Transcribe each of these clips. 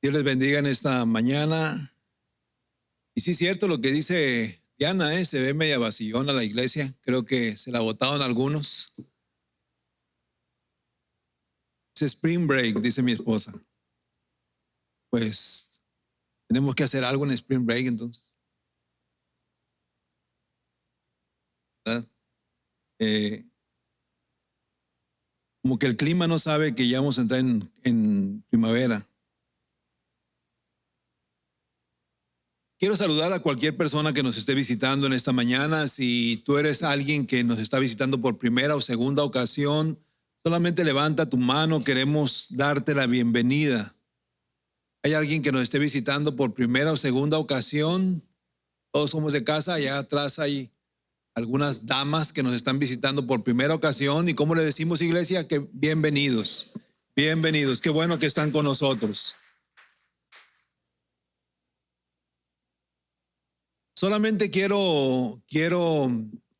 Dios les bendiga en esta mañana. Y sí es cierto lo que dice Diana, se ve media vacillona la iglesia. Creo que se la botaron algunos. Es Spring Break, dice mi esposa. Pues tenemos que hacer algo en Spring Break entonces, ¿verdad? Como que el clima no sabe que ya vamos a entrar en primavera. Quiero saludar a cualquier persona que nos esté visitando en esta mañana. Si tú eres alguien que nos está visitando por primera o segunda ocasión, solamente levanta tu mano, queremos darte la bienvenida. ¿Hay alguien que nos esté visitando por primera o segunda ocasión? Todos somos de casa, allá atrás hay algunas damas que nos están visitando por primera ocasión. ¿Y cómo le decimos, iglesia? Que bienvenidos, bienvenidos, qué bueno que están con nosotros. Solamente quiero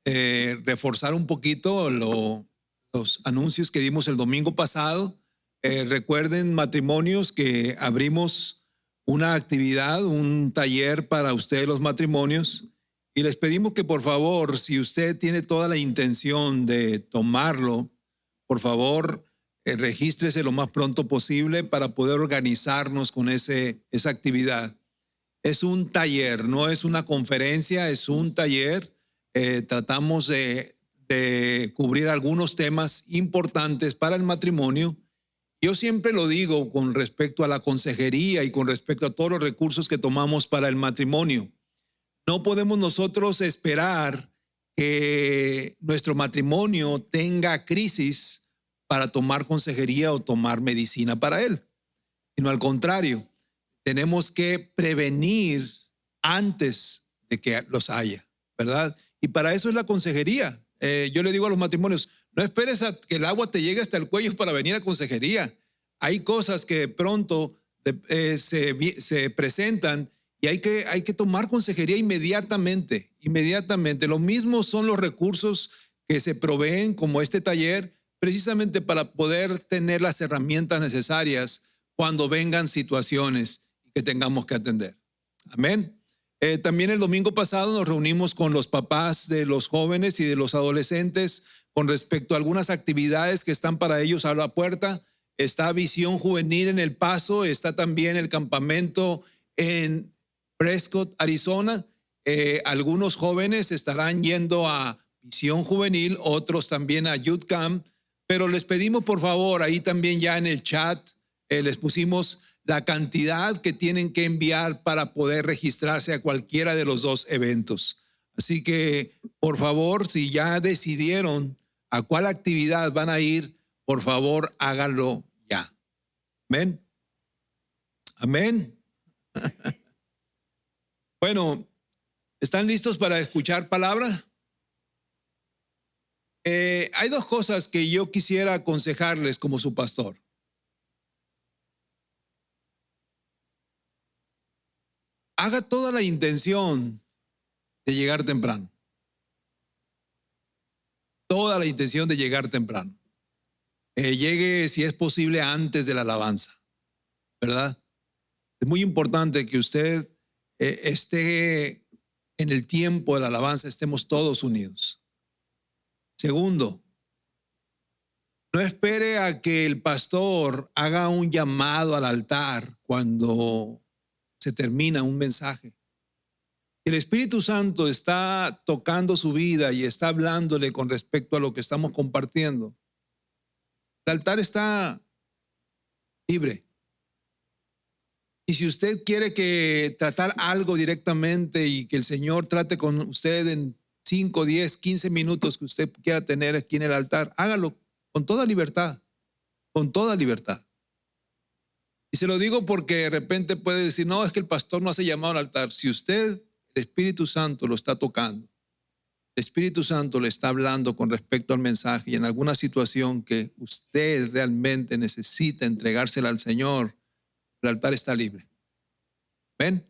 reforzar un poquito los anuncios que dimos el domingo pasado. Recuerden, matrimonios, que abrimos una actividad, un taller para ustedes los matrimonios, y les pedimos que por favor, si usted tiene toda la intención de tomarlo, por favor, regístrese lo más pronto posible para poder organizarnos con esa actividad. Es un taller, no es una conferencia, es un taller. Tratamos de cubrir algunos temas importantes para el matrimonio. Yo siempre lo digo con respecto a la consejería y con respecto a todos los recursos que tomamos para el matrimonio. No podemos nosotros esperar que nuestro matrimonio tenga crisis para tomar consejería o tomar medicina para él, sino al contrario, tenemos que prevenir antes de que los haya, ¿verdad? Y para eso es la consejería. Yo le digo a los matrimonios, no esperes a que el agua te llegue hasta el cuello para venir a consejería. Hay cosas que de pronto se presentan y hay que tomar consejería inmediatamente, inmediatamente. Lo mismo son los recursos que se proveen como este taller, precisamente para poder tener las herramientas necesarias cuando vengan situaciones que tengamos que atender. Amén. También el domingo pasado nos reunimos con los papás de los jóvenes y de los adolescentes con respecto a algunas actividades que están para ellos a la puerta. Está Visión Juvenil en El Paso, está también el campamento en Prescott, Arizona. Algunos jóvenes estarán yendo a Visión Juvenil, otros también a Youth Camp, pero les pedimos por favor, ahí también ya en el chat les pusimos la cantidad que tienen que enviar para poder registrarse a cualquiera de los dos eventos. Así que, por favor, si ya decidieron a cuál actividad van a ir, por favor, háganlo ya. Amén. Amén. Bueno, ¿están listos para escuchar palabra? Hay dos cosas que yo quisiera aconsejarles como su pastor. Haga toda la intención de llegar temprano. Toda la intención de llegar temprano. Llegue, si es posible, antes de la alabanza, ¿verdad? Es muy importante que usted esté en el tiempo de la alabanza, estemos todos unidos. Segundo, no espere a que el pastor haga un llamado al altar cuando se termina un mensaje. El Espíritu Santo está tocando su vida y está hablándole con respecto a lo que estamos compartiendo. El altar está libre. Y si usted quiere que tratar algo directamente y que el Señor trate con usted en 5, 10, 15 minutos que usted quiera tener aquí en el altar, hágalo con toda libertad, con toda libertad. Y se lo digo porque de repente puede decir, no, es que el pastor no hace llamado al altar. Si usted, el Espíritu Santo lo está tocando, el Espíritu Santo le está hablando con respecto al mensaje y en alguna situación que usted realmente necesita entregársela al Señor, el altar está libre. ¿Ven?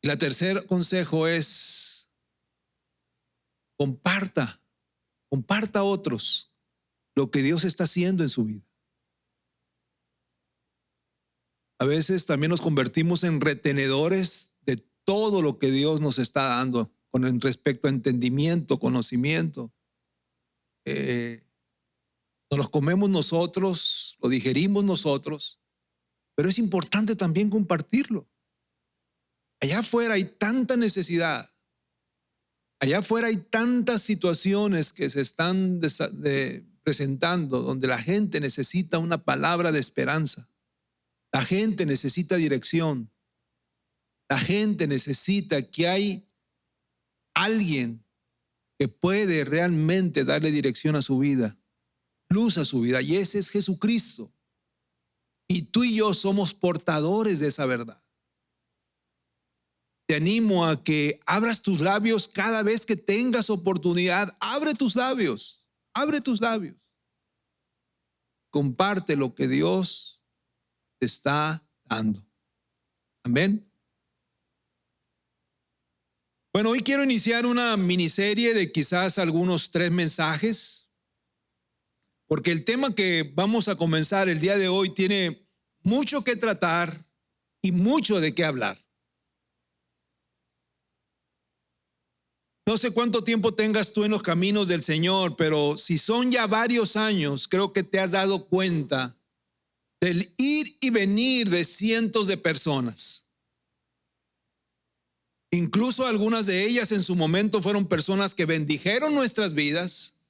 Y la tercer consejo es comparta a otros lo que Dios está haciendo en su vida. A veces también nos convertimos en retenedores de todo lo que Dios nos está dando con respecto a entendimiento, conocimiento. Nos los comemos nosotros, lo digerimos nosotros, pero es importante también compartirlo. Allá afuera hay tanta necesidad. Allá afuera hay tantas situaciones que se están presentando donde la gente necesita una palabra de esperanza. La gente necesita dirección. La gente necesita que hay alguien que puede realmente darle dirección a su vida, luz a su vida, y ese es Jesucristo. Y tú y yo somos portadores de esa verdad. Te animo a que abras tus labios cada vez que tengas oportunidad. Abre tus labios, abre tus labios. Comparte lo que Dios te está dando. Amén. Bueno, hoy quiero iniciar una miniserie de quizás algunos 3 mensajes, porque el tema que vamos a comenzar el día de hoy tiene mucho que tratar y mucho de qué hablar. No sé cuánto tiempo tengas tú en los caminos del Señor, pero si son ya varios años, creo que te has dado cuenta del ir y venir de cientos de personas. Incluso algunas de ellas en su momento fueron personas que bendijeron nuestras vidas,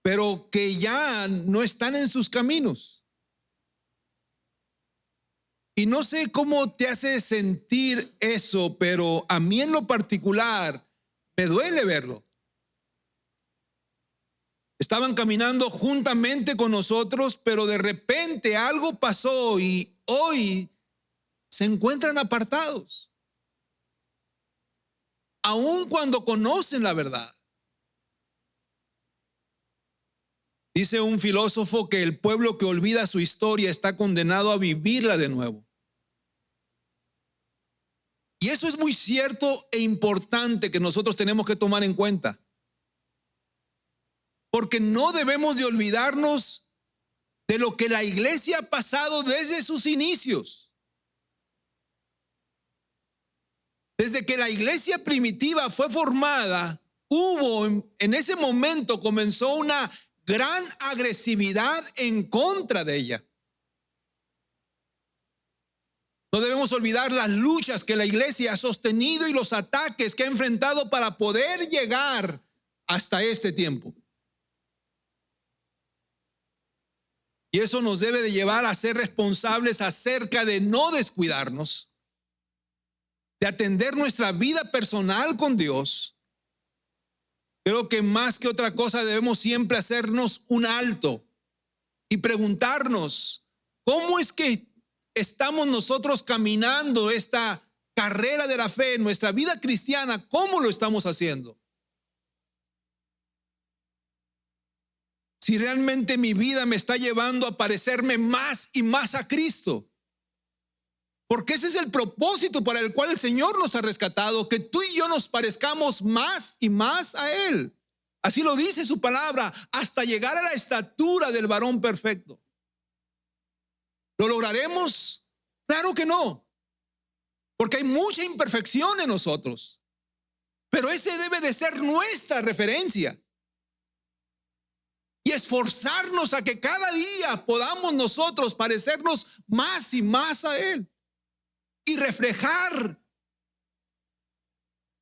pero que ya no están en sus caminos. Y no sé cómo te hace sentir eso, pero a mí en lo particular me duele verlo. Estaban caminando juntamente con nosotros, pero de repente algo pasó y hoy se encuentran apartados. Aun cuando conocen la verdad. Dice un filósofo que el pueblo que olvida su historia está condenado a vivirla de nuevo. Y eso es muy cierto e importante que nosotros tenemos que tomar en cuenta. Porque no debemos de olvidarnos de lo que la iglesia ha pasado desde sus inicios. Desde que la iglesia primitiva fue formada, en ese momento comenzó una gran agresividad en contra de ella. No debemos olvidar las luchas que la iglesia ha sostenido y los ataques que ha enfrentado para poder llegar hasta este tiempo. Y eso nos debe de llevar a ser responsables acerca de no descuidarnos, de atender nuestra vida personal con Dios. Creo que más que otra cosa debemos siempre hacernos un alto y preguntarnos, ¿cómo es que estamos nosotros caminando esta carrera de la fe en nuestra vida cristiana? ¿Cómo lo estamos haciendo? Si realmente mi vida me está llevando a parecerme más y más a Cristo. Porque ese es el propósito para el cual el Señor nos ha rescatado, que tú y yo nos parezcamos más y más a Él. Así lo dice su palabra, hasta llegar a la estatura del varón perfecto. ¿Lo lograremos? Claro que no, porque hay mucha imperfección en nosotros. Pero ese debe de ser nuestra referencia. Y esforzarnos a que cada día podamos nosotros parecernos más y más a Él. Y reflejar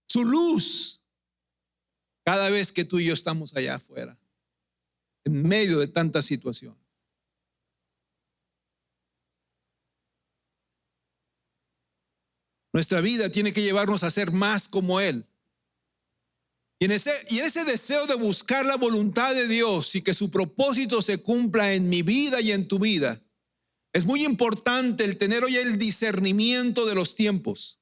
su luz cada vez que tú y yo estamos allá afuera, en medio de tantas situaciones. Nuestra vida tiene que llevarnos a ser más como Él. Y en ese deseo de buscar la voluntad de Dios y que su propósito se cumpla en mi vida y en tu vida, es muy importante el tener hoy el discernimiento de los tiempos.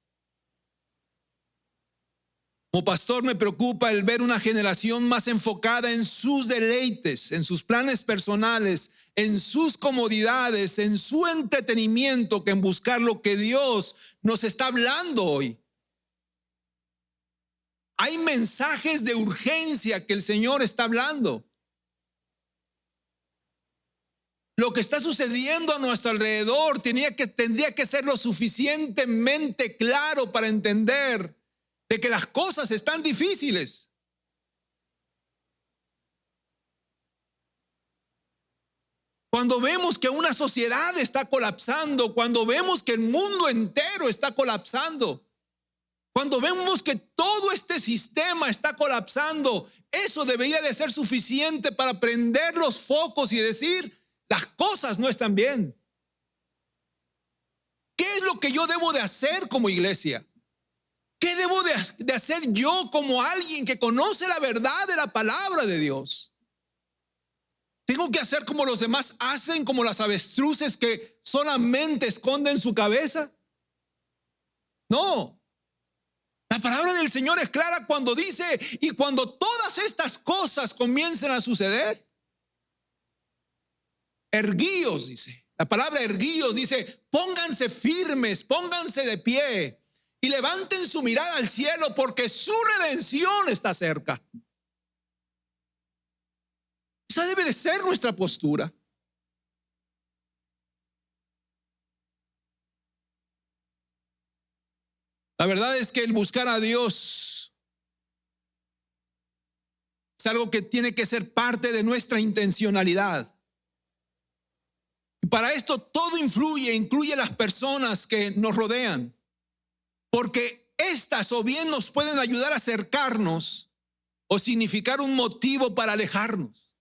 Como pastor me preocupa el ver una generación más enfocada en sus deleites, en sus planes personales, en sus comodidades, en su entretenimiento, que en buscar lo que Dios nos está hablando hoy. Hay mensajes de urgencia que el Señor está hablando. Lo que está sucediendo a nuestro alrededor tendría que ser lo suficientemente claro para entender de que las cosas están difíciles. Cuando vemos que una sociedad está colapsando, cuando vemos que el mundo entero está colapsando, cuando vemos que todo este sistema está colapsando, eso debería de ser suficiente para prender los focos y decir, las cosas no están bien. ¿Qué es lo que yo debo de hacer como iglesia? ¿Qué debo de hacer yo como alguien que conoce la verdad de la palabra de Dios? ¿Tengo que hacer como los demás hacen, como las avestruces que solamente esconden su cabeza? No. La palabra del Señor es clara cuando dice, y cuando todas estas cosas comiencen a suceder, erguíos, dice. La palabra erguíos dice, pónganse firmes, pónganse de pie y levanten su mirada al cielo porque su redención está cerca. Esa debe de ser nuestra postura. La verdad es que el buscar a Dios es algo que tiene que ser parte de nuestra intencionalidad. Y para esto todo incluye las personas que nos rodean, porque estas o bien nos pueden ayudar a acercarnos o significar un motivo para alejarnos.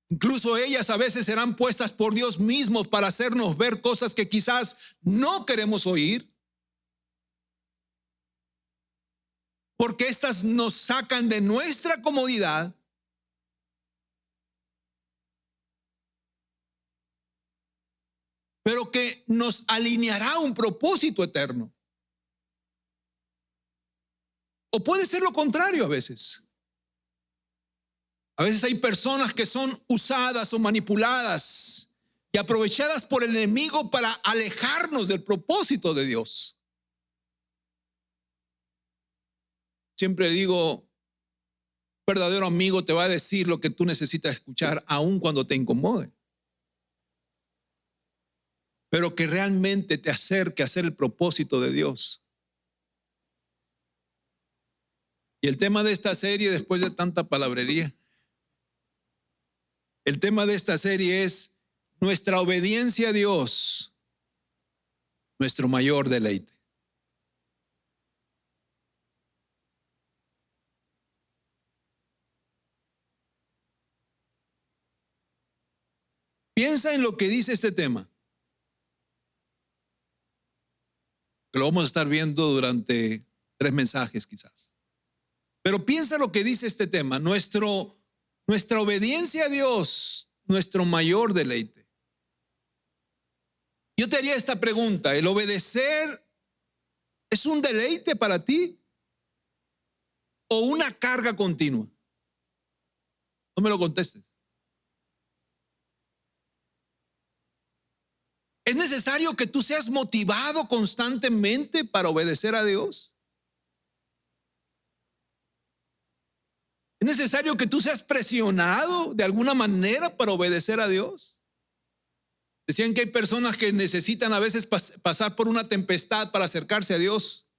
Incluso ellas a veces serán puestas por Dios mismo para hacernos ver cosas que quizás no queremos oír. Porque estas nos sacan de nuestra comodidad pero que nos alineará a un propósito eterno. O puede ser lo contrario a veces. A veces hay personas que son usadas o manipuladas y aprovechadas por el enemigo para alejarnos del propósito de Dios. Siempre digo, un verdadero amigo te va a decir lo que tú necesitas escuchar, aun cuando te incomode. Pero que realmente te acerque a hacer el propósito de Dios. Y el tema de esta serie, después de tanta palabrería, el tema de esta serie es nuestra obediencia a Dios, nuestro mayor deleite. Piensa en lo que dice este tema, que lo vamos a estar viendo durante 3 mensajes quizás. Pero piensa lo que dice este tema, nuestra obediencia a Dios, nuestro mayor deleite. Yo te haría esta pregunta, ¿el obedecer es un deleite para ti o una carga continua? No me lo contestes. ¿Es necesario que tú seas motivado constantemente para obedecer a Dios? ¿Es necesario que tú seas presionado de alguna manera para obedecer a Dios? Decían que hay personas que necesitan a veces pasar por una tempestad para acercarse a Dios.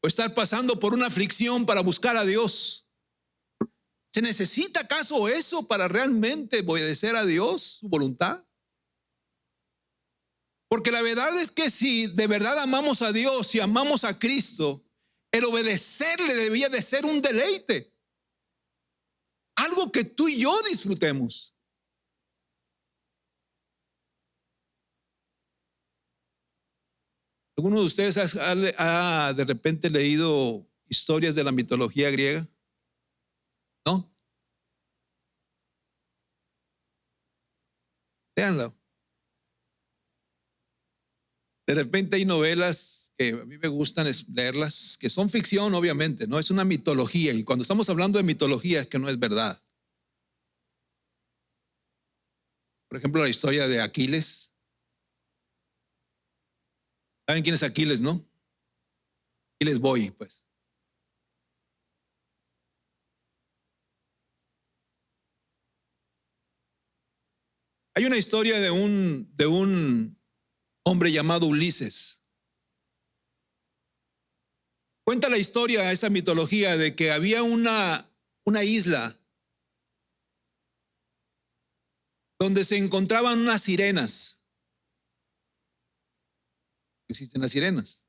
O estar pasando por una aflicción para buscar a Dios. ¿Se necesita acaso eso para realmente obedecer a Dios, su voluntad? Porque la verdad es que si de verdad amamos a Dios, si amamos a Cristo, el obedecerle debía de ser un deleite. Algo que tú y yo disfrutemos. ¿Alguno de ustedes ha de repente leído historias de la mitología griega? ¿No? Léanlo. De repente hay novelas que a mí me gustan leerlas, que son ficción obviamente, no es una mitología, y cuando estamos hablando de mitología es que no es verdad. Por ejemplo, la historia de Aquiles. ¿Saben quién es Aquiles, no? Aquiles Boy, pues. Hay una historia de un hombre llamado Ulises. Cuenta la historia, esa mitología, de que había una isla donde se encontraban unas sirenas. Existen las sirenas.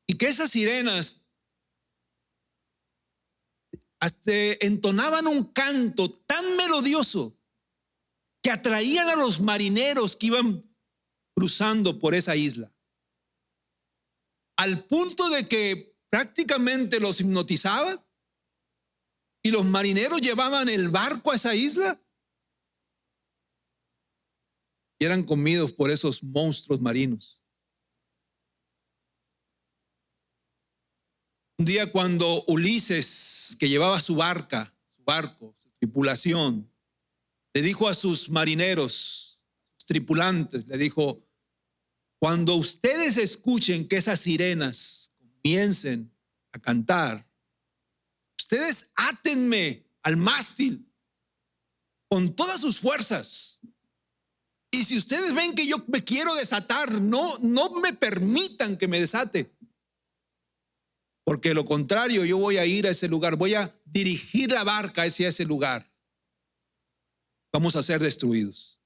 Y que esas sirenas hasta entonaban un canto tan melodioso que atraían a los marineros que iban cruzando por esa isla, al punto de que prácticamente los hipnotizaban y los marineros llevaban el barco a esa isla y eran comidos por esos monstruos marinos. Un día, cuando Ulises, que llevaba su barco, su tripulación, le dijo a sus marineros, sus tripulantes, le dijo: cuando ustedes escuchen que esas sirenas comiencen a cantar, ustedes átenme al mástil con todas sus fuerzas. Y si ustedes ven que yo me quiero desatar, no me permitan que me desate. Porque de lo contrario, yo voy a ir a ese lugar, voy a dirigir la barca hacia ese lugar. Vamos a ser destruidos.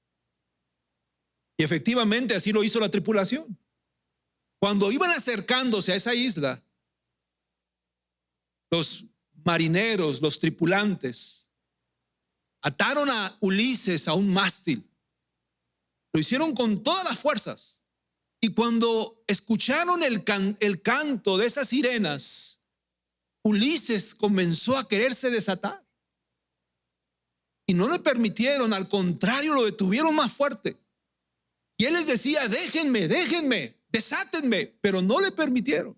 Y efectivamente así lo hizo la tripulación. Cuando iban acercándose a esa isla, los marineros, los tripulantes, ataron a Ulises a un mástil. Lo hicieron con todas las fuerzas. Y cuando escucharon el canto de esas sirenas, Ulises comenzó a quererse desatar. Y no le permitieron, al contrario, lo detuvieron más fuerte. Y él les decía: déjenme, desátenme, pero no le permitieron.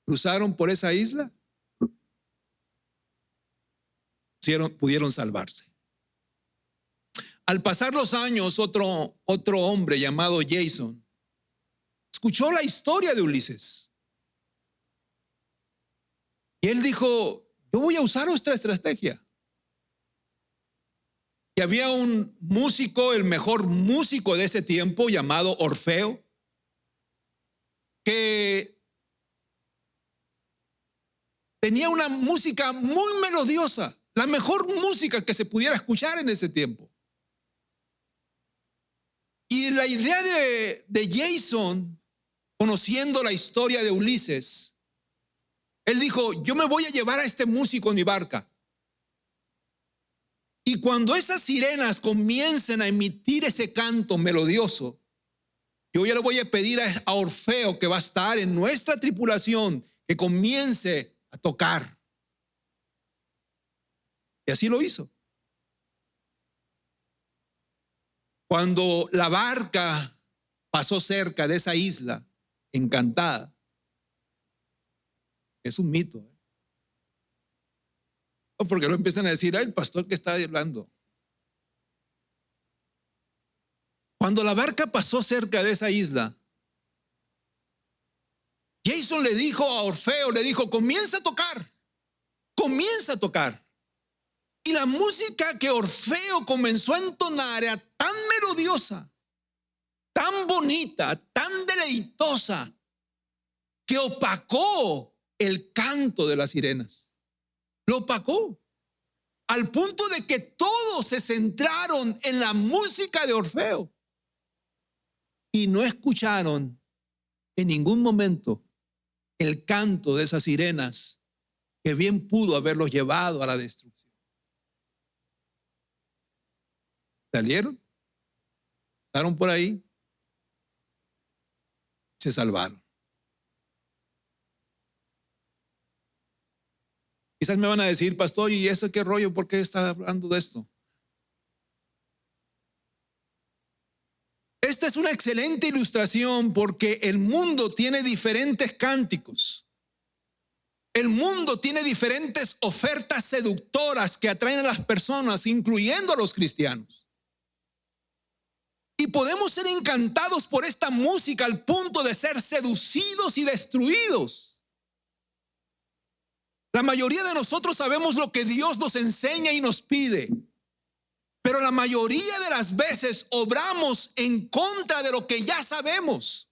Cruzaron por esa isla, pudieron salvarse. Al pasar los años, otro hombre llamado Jason escuchó la historia de Ulises. Y él dijo: yo voy a usar nuestra estrategia. Y había un músico, el mejor músico de ese tiempo, llamado Orfeo, que tenía una música muy melodiosa, la mejor música que se pudiera escuchar en ese tiempo. Y la idea de Jason, conociendo la historia de Ulises, él dijo: yo me voy a llevar a este músico en mi barca. Y cuando esas sirenas comiencen a emitir ese canto melodioso, yo ya le voy a pedir a Orfeo, que va a estar en nuestra tripulación, que comience a tocar. Y así lo hizo. Cuando la barca pasó cerca de esa isla encantada, es un mito, ¿eh? Porque lo empiezan a decir: el pastor que está hablando. Cuando la barca pasó cerca de esa isla, Jason le dijo a Orfeo, le dijo: comienza a tocar. Y la música que Orfeo comenzó a entonar era tan melodiosa, tan bonita, tan deleitosa, que opacó el canto de las sirenas. Lo opacó, al punto de que todos se centraron en la música de Orfeo y no escucharon en ningún momento el canto de esas sirenas, que bien pudo haberlos llevado a la destrucción. Salieron, estaron por ahí, se salvaron. Quizás me van a decir: pastor, ¿y eso qué rollo? ¿Por qué está hablando de esto? Esta es una excelente ilustración, porque el mundo tiene diferentes cánticos. El mundo tiene diferentes ofertas seductoras que atraen a las personas, incluyendo a los cristianos. Y podemos ser encantados por esta música al punto de ser seducidos y destruidos. La mayoría de nosotros sabemos lo que Dios nos enseña y nos pide, pero la mayoría de las veces obramos en contra de lo que ya sabemos.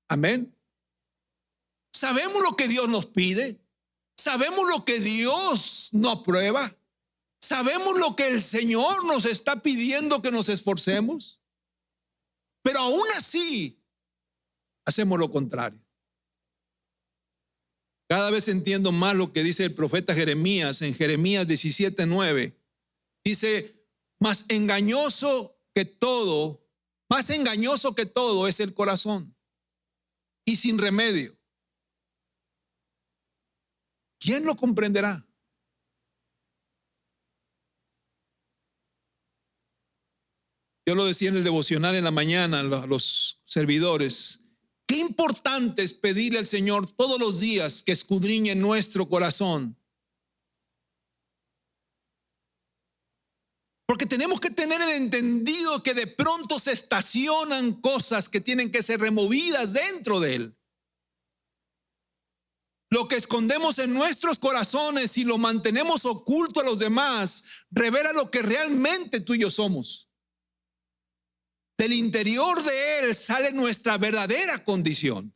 Amén. Sabemos lo que Dios nos pide, sabemos lo que Dios no aprueba, sabemos lo que el Señor nos está pidiendo que nos esforcemos, pero aún así hacemos lo contrario. Cada vez entiendo más lo que dice el profeta Jeremías en Jeremías 17:9. Dice, más engañoso que todo es el corazón y sin remedio. ¿Quién lo comprenderá? Yo lo decía en el devocional en la mañana, los servidores. Qué importante es pedirle al Señor todos los días que escudriñe nuestro corazón. Porque tenemos que tener el entendido que de pronto se estacionan cosas que tienen que ser removidas dentro de él. Lo que escondemos en nuestros corazones y lo mantenemos oculto a los demás, revela lo que realmente tú y yo somos. Del interior de él sale nuestra verdadera condición.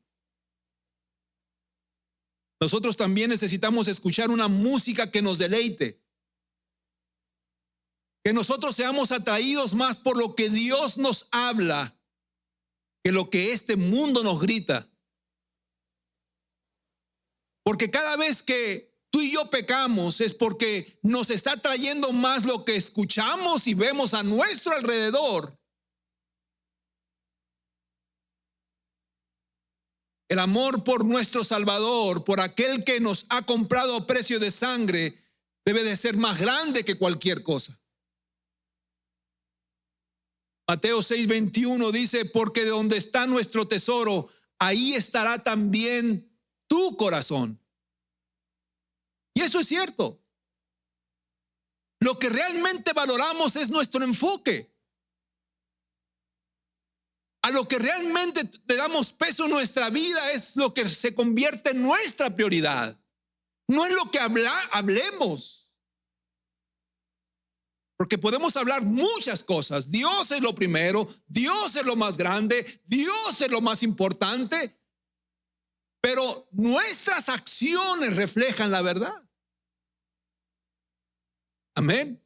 Nosotros también necesitamos escuchar una música que nos deleite. Que nosotros seamos atraídos más por lo que Dios nos habla que lo que este mundo nos grita. Porque cada vez que tú y yo pecamos es porque nos está trayendo más lo que escuchamos y vemos a nuestro alrededor. El amor por nuestro Salvador, por aquel que nos ha comprado a precio de sangre, debe de ser más grande que cualquier cosa. Mateo 6:21 dice, porque de donde está nuestro tesoro, ahí estará también tu corazón. Y eso es cierto. Lo que realmente valoramos es nuestro enfoque. A lo que realmente le damos peso en nuestra vida es lo que se convierte en nuestra prioridad. No es lo que hablemos. Porque podemos hablar muchas cosas. Dios es lo primero, Dios es lo más grande, Dios es lo más importante. Pero nuestras acciones reflejan la verdad. Amén.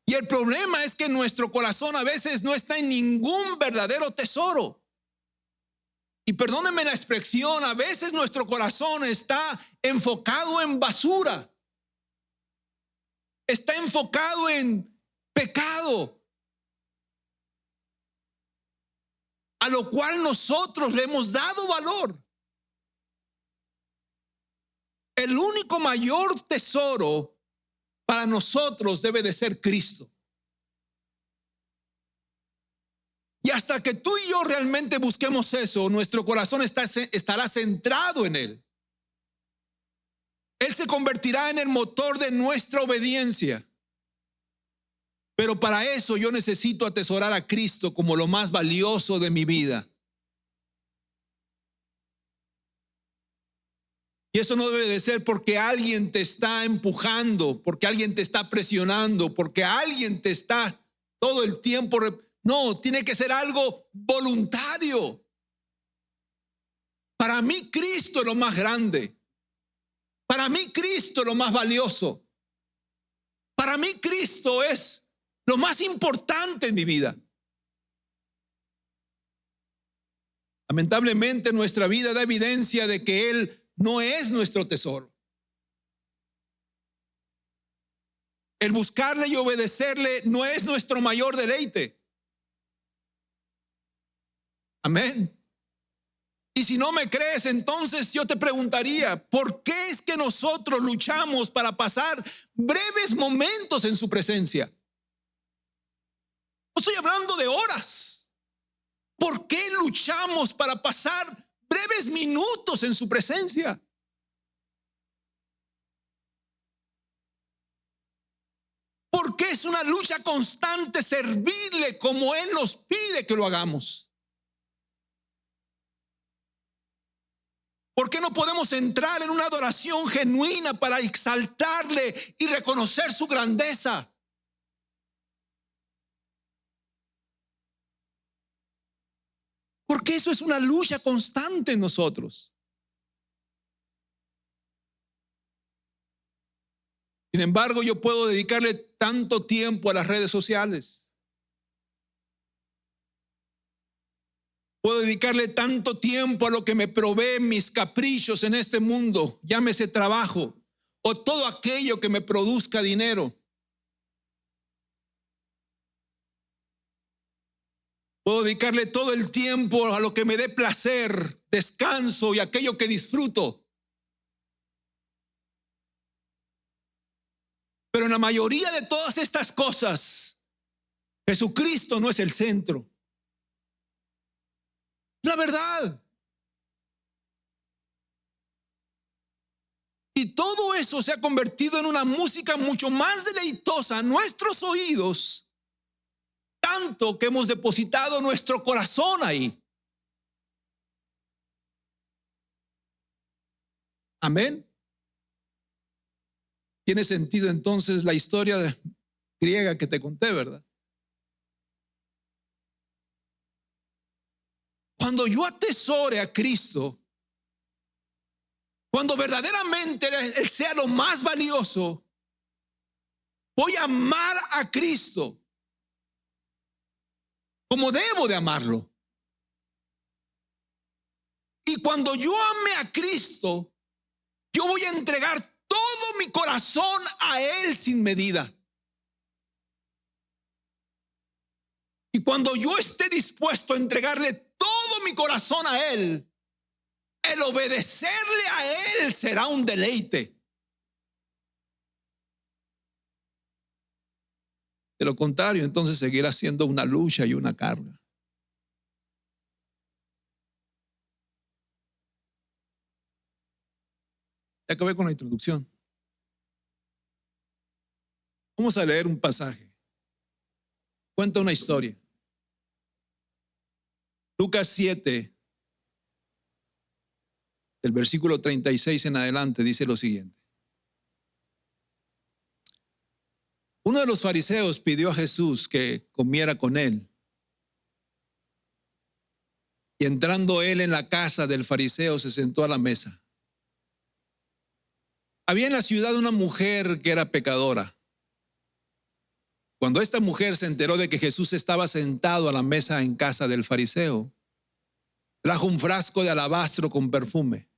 Y el problema es que nuestro corazón a veces no está en ningún verdadero tesoro. Y perdónenme la expresión, a veces nuestro corazón está enfocado en basura. Está enfocado en pecado. A lo cual nosotros le hemos dado valor. El único mayor tesoro para nosotros debe de ser Cristo. Y hasta que tú y yo realmente busquemos eso, nuestro corazón estará centrado en Él. Él se convertirá en el motor de nuestra obediencia. Pero para eso yo necesito atesorar a Cristo como lo más valioso de mi vida. Y eso no debe de ser porque alguien te está empujando, porque alguien te está presionando, porque alguien te está todo el tiempo. No, tiene que ser algo voluntario. Para mí Cristo es lo más grande. Para mí Cristo es lo más valioso. Para mí Cristo es lo más importante en mi vida. Lamentablemente nuestra vida da evidencia de que Él no es nuestro tesoro. El buscarle y obedecerle no es nuestro mayor deleite. Amén. Y si no me crees, entonces yo te preguntaría, ¿por qué es que nosotros luchamos para pasar breves momentos en su presencia? No estoy hablando de horas. ¿Por qué luchamos para pasar breves minutos en su presencia? Porque es una lucha constante servirle como Él nos pide que lo hagamos. ¿Por qué no podemos entrar en una adoración genuina para exaltarle y reconocer su grandeza? Porque eso es una lucha constante en nosotros. Sin embargo, yo puedo dedicarle tanto tiempo a las redes sociales. Puedo dedicarle tanto tiempo a lo que me provee mis caprichos en este mundo, llámese trabajo, o todo aquello que me produzca dinero. Puedo dedicarle todo el tiempo a lo que me dé placer, descanso y aquello que disfruto. Pero en la mayoría de todas estas cosas, Jesucristo no es el centro. La verdad. Y todo eso se ha convertido en una música mucho más deleitosa a nuestros oídos, tanto que hemos depositado nuestro corazón ahí. Amén. Tiene sentido entonces la historia griega que te conté, ¿verdad? Cuando yo atesore a Cristo, cuando verdaderamente Él sea lo más valioso, voy a amar a Cristo como debo de amarlo. Y cuando yo ame a Cristo, yo voy a entregar todo mi corazón a Él sin medida. Y cuando yo esté dispuesto a entregarle todo mi corazón a Él, el obedecerle a Él será un deleite. De lo contrario, entonces seguirá siendo una lucha y una carga. Ya acabé con la introducción. Vamos a leer un pasaje. Cuenta una historia. Lucas 7, del versículo 36 en adelante, dice lo siguiente. Uno de los fariseos pidió a Jesús que comiera con él. Y entrando él en la casa del fariseo, se sentó a la mesa. Había en la ciudad una mujer que era pecadora. Cuando esta mujer se enteró de que Jesús estaba sentado a la mesa en casa del fariseo, trajo un frasco de alabastro con perfume.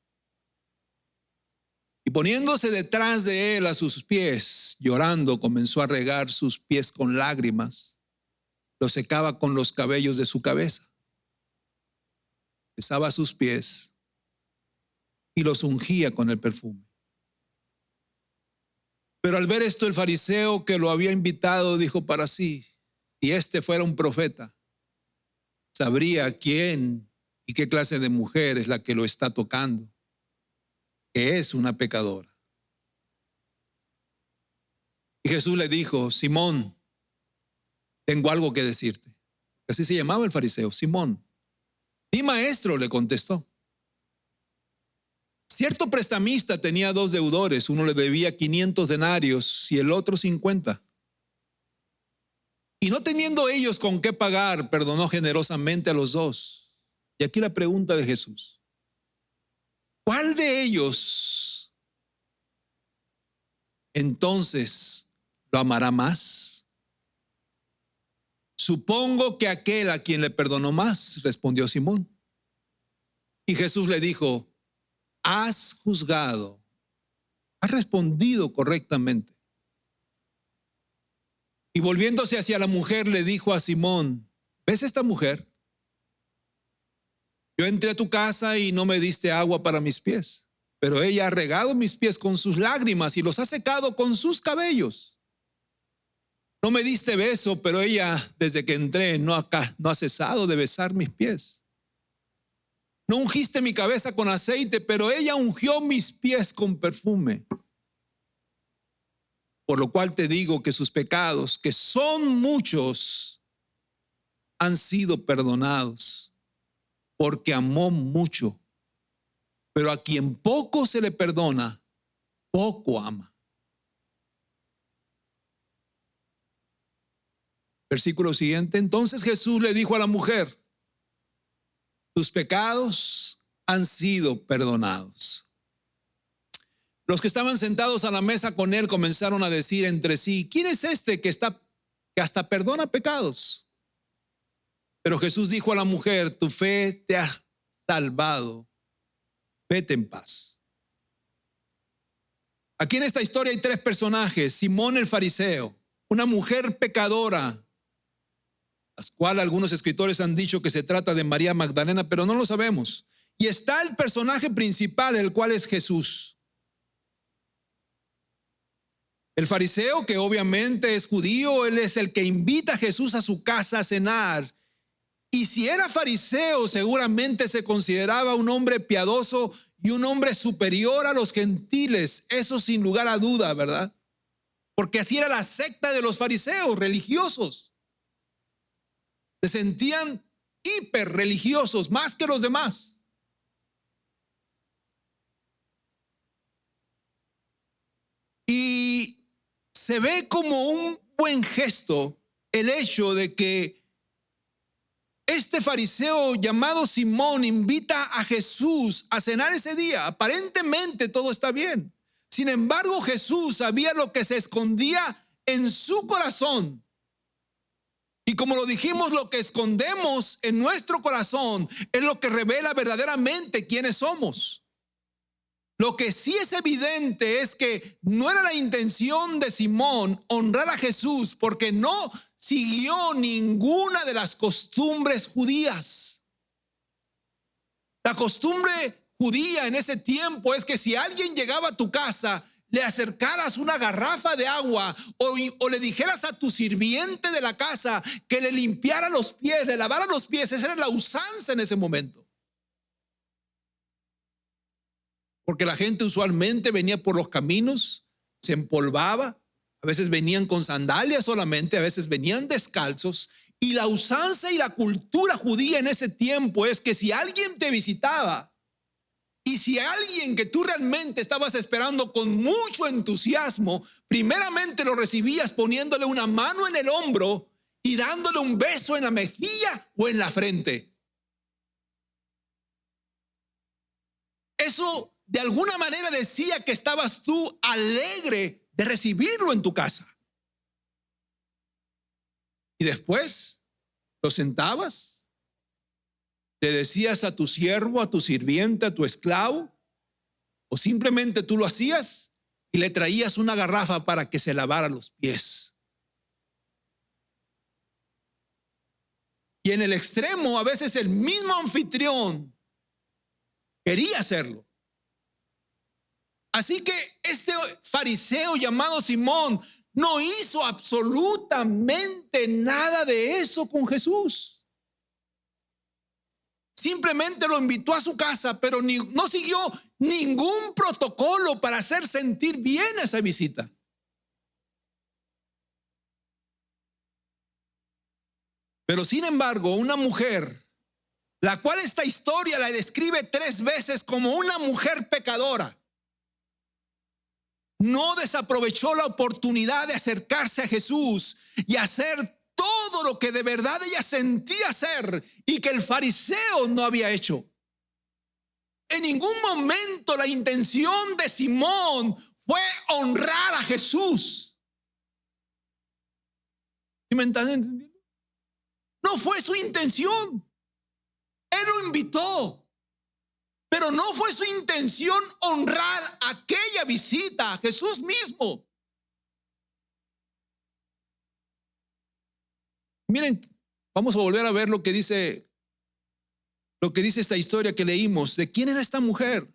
Y poniéndose detrás de él a sus pies, llorando, comenzó a regar sus pies con lágrimas. Los secaba con los cabellos de su cabeza. Besaba sus pies y los ungía con el perfume. Pero al ver esto, el fariseo que lo había invitado dijo para sí: si este fuera un profeta, sabría quién y qué clase de mujer es la que lo está tocando, que es una pecadora. Y Jesús le dijo: Simón, tengo algo que decirte. Así se llamaba el fariseo, Simón. Mi maestro, le contestó. Cierto prestamista tenía 2 deudores, uno le debía 500 denarios y el otro 50. Y no teniendo ellos con qué pagar, perdonó generosamente a los 2. Y aquí la pregunta de Jesús: ¿cuál de ellos entonces lo amará más? Supongo que aquel a quien le perdonó más, respondió Simón. Y Jesús le dijo: has juzgado, has respondido correctamente. Y volviéndose hacia la mujer, le dijo a Simón: ¿ves esta mujer? Yo entré a tu casa y no me diste agua para mis pies, pero ella ha regado mis pies con sus lágrimas y los ha secado con sus cabellos. No me diste beso, pero ella, desde que entré, no ha cesado de besar mis pies. No ungiste mi cabeza con aceite, pero ella ungió mis pies con perfume. Por lo cual te digo que sus pecados, que son muchos, han sido perdonados, porque amó mucho. pero a quien poco se le perdona, poco ama. Versículo siguiente. Entonces Jesús le dijo a la mujer: tus pecados han sido perdonados. Los que estaban sentados a la mesa con él comenzaron a decir entre sí: ¿quién es este que hasta perdona pecados? Pero Jesús dijo a la mujer: tu fe te ha salvado, vete en paz. Aquí en esta historia hay tres personajes: Simón el fariseo, una mujer pecadora, las cuales algunos escritores han dicho que se trata de María Magdalena, pero no lo sabemos. Y está el personaje principal, el cual es Jesús. El fariseo, que obviamente es judío, él es el que invita a Jesús a su casa a cenar. Y si era fariseo, seguramente se consideraba un hombre piadoso y un hombre superior a los gentiles. Eso sin lugar a duda, ¿verdad? Porque así era la secta de los fariseos religiosos. Se sentían hiper religiosos, más que los demás. Y se ve como un buen gesto el hecho de que este fariseo llamado Simón invita a Jesús a cenar ese día. Aparentemente todo está bien. Sin embargo, Jesús sabía lo que se escondía en su corazón. Y como lo dijimos, lo que escondemos en nuestro corazón es lo que revela verdaderamente quiénes somos. Lo que sí es evidente es que no era la intención de Simón honrar a Jesús, porque no siguió ninguna de las costumbres judías. La costumbre judía en ese tiempo es que si alguien llegaba a tu casa, le acercaras una garrafa de agua o le dijeras a tu sirviente de la casa que le limpiara los pies, le lavara los pies. Esa era la usanza en ese momento. Porque la gente usualmente venía por los caminos, se empolvaba, a veces venían con sandalias solamente, a veces venían descalzos. Y la usanza y la cultura judía en ese tiempo es que si alguien te visitaba, y si alguien que tú realmente estabas esperando con mucho entusiasmo, primeramente lo recibías poniéndole una mano en el hombro y dándole un beso en la mejilla o en la frente. Eso de alguna manera decía que estabas tú alegre de recibirlo en tu casa. Y después lo sentabas. Le decías a tu siervo, a tu sirviente, a tu esclavo, o simplemente tú lo hacías y le traías una garrafa para que se lavara los pies. Y en el extremo, a veces el mismo anfitrión quería hacerlo. Así que este fariseo llamado Simón no hizo absolutamente nada de eso con Jesús. Simplemente lo invitó a su casa, pero no siguió ningún protocolo para hacer sentir bien a esa visita. Pero sin embargo, una mujer, la cual esta historia la describe 3 veces como una mujer pecadora, no desaprovechó la oportunidad de acercarse a Jesús y hacer todo lo que de verdad ella sentía hacer y que el fariseo no había hecho. En ningún momento la intención de Simón fue honrar a Jesús. ¿Sí me están entendiendo? No fue su intención. Él lo invitó, pero no fue su intención honrar aquella visita a Jesús mismo. Miren, vamos a volver a ver lo que dice esta historia que leímos. ¿De quién era esta mujer?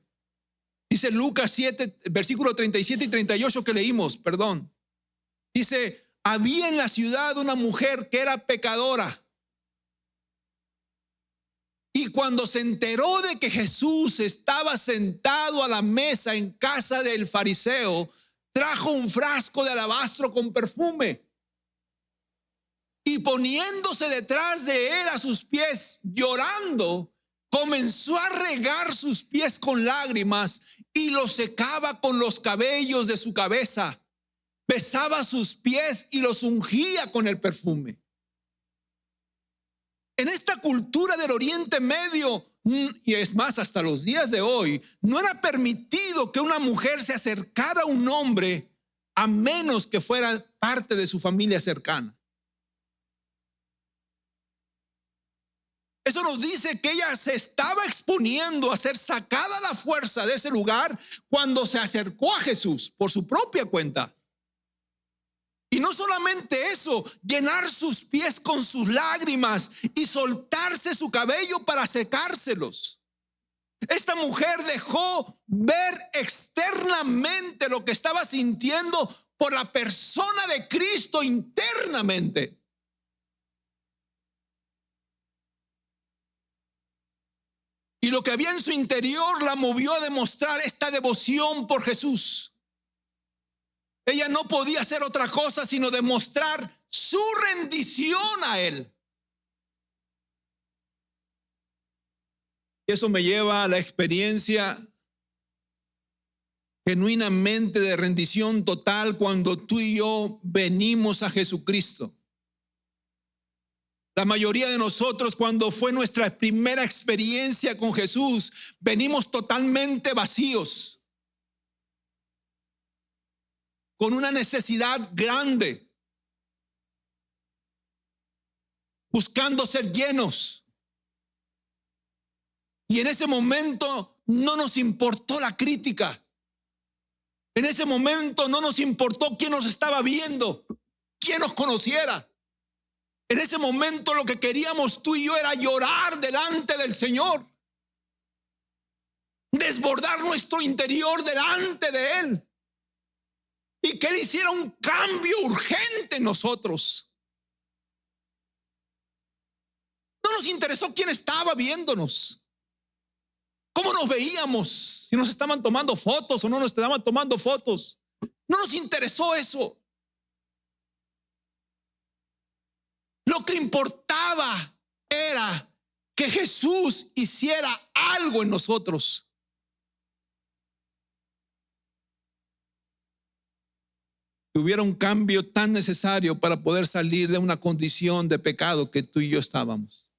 Dice Lucas 7, versículo 37 y 38 que leímos, perdón. Dice: había en la ciudad una mujer que era pecadora. Y cuando se enteró de que Jesús estaba sentado a la mesa en casa del fariseo, trajo un frasco de alabastro con perfume. Y poniéndose detrás de él a sus pies, llorando, comenzó a regar sus pies con lágrimas y los secaba con los cabellos de su cabeza. Besaba sus pies y los ungía con el perfume. En esta cultura del Oriente Medio, y es más, hasta los días de hoy, no era permitido que una mujer se acercara a un hombre a menos que fuera parte de su familia cercana. Eso nos dice que ella se estaba exponiendo a ser sacada a la fuerza de ese lugar cuando se acercó a Jesús por su propia cuenta. Y no solamente eso, llenar sus pies con sus lágrimas y soltarse su cabello para secárselos. Esta mujer dejó ver externamente lo que estaba sintiendo por la persona de Cristo internamente. Y lo que había en su interior la movió a demostrar esta devoción por Jesús. Ella no podía hacer otra cosa sino demostrar su rendición a Él. Y eso me lleva a la experiencia genuinamente de rendición total cuando tú y yo venimos a Jesucristo. La mayoría de nosotros, cuando fue nuestra primera experiencia con Jesús, venimos totalmente vacíos, con una necesidad grande, buscando ser llenos. Y en ese momento no nos importó la crítica. En ese momento no nos importó quién nos estaba viendo, quién nos conociera. En ese momento lo que queríamos tú y yo era llorar delante del Señor, desbordar nuestro interior delante de Él y que Él hiciera un cambio urgente en nosotros. No nos interesó quién estaba viéndonos, cómo nos veíamos, si nos estaban tomando fotos o no nos estaban tomando fotos. No nos interesó eso. Lo que importaba era que Jesús hiciera algo en nosotros. Que hubiera un cambio tan necesario para poder salir de una condición de pecado que tú y yo estábamos.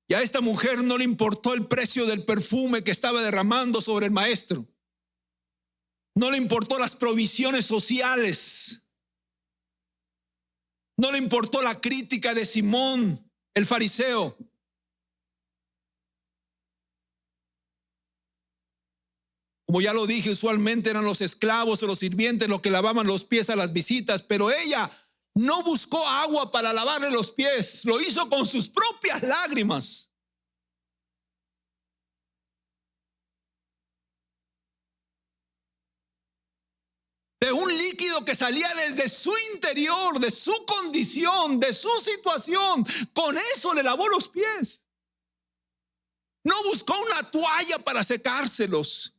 Y a esta mujer no le importó el precio del perfume que estaba derramando sobre el maestro. No le importó las provisiones sociales. No le importó la crítica de Simón, el fariseo. Como ya lo dije, usualmente eran los esclavos o los sirvientes los que lavaban los pies a las visitas, pero ella no buscó agua para lavarle los pies, lo hizo con sus propias lágrimas. De un líquido que salía desde su interior, de su condición, de su situación. Con eso le lavó los pies. No buscó una toalla para secárselos.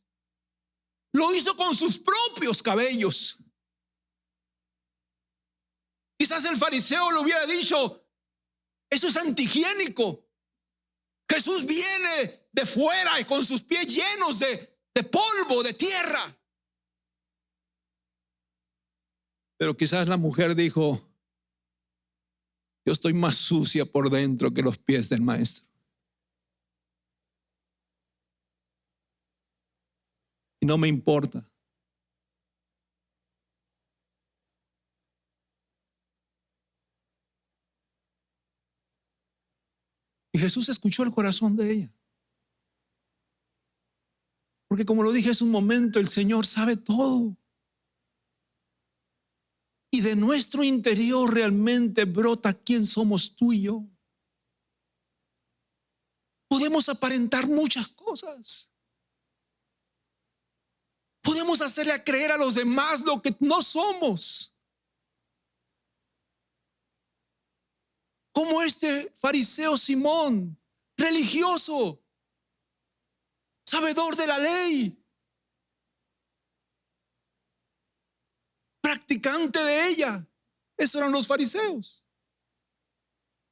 Lo hizo con sus propios cabellos. Quizás el fariseo le hubiera dicho, eso es antihigiénico. Jesús viene de fuera y con sus pies llenos de polvo, de tierra. Pero quizás la mujer dijo, yo estoy más sucia por dentro que los pies del maestro. Y no me importa. Y Jesús escuchó el corazón de ella. Porque como lo dije hace un momento, el Señor sabe todo. Y de nuestro interior realmente brota quién somos tú y yo. Podemos aparentar muchas cosas. Podemos hacerle a creer a los demás lo que no somos. Como este fariseo Simón, religioso, sabedor de la ley, practicante de ella. Esos eran los fariseos.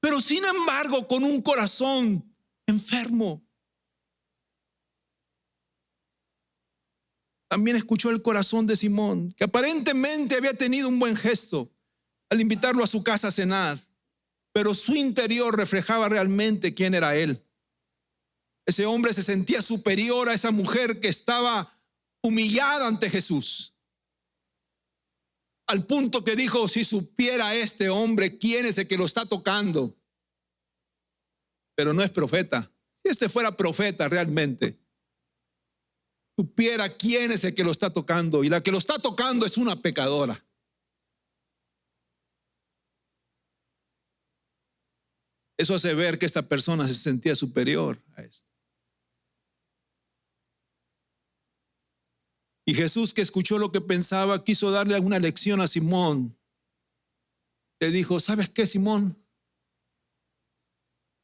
pero sin embargo con un corazón enfermo. También escuchó el corazón de Simón, que aparentemente había tenido un buen gesto al invitarlo a su casa a cenar, pero su interior reflejaba realmente quién era él. Ese hombre se sentía superior a esa mujer que estaba humillada ante Jesús, al punto que dijo: si supiera este hombre quién es el que lo está tocando. Pero no es profeta. Si este fuera profeta realmente, supiera quién es el que lo está tocando, y la que lo está tocando es una pecadora. Eso hace ver que esta persona se sentía superior a esto. Y Jesús, que escuchó lo que pensaba, quiso darle alguna lección a Simón. Le dijo: ¿sabes qué, Simón?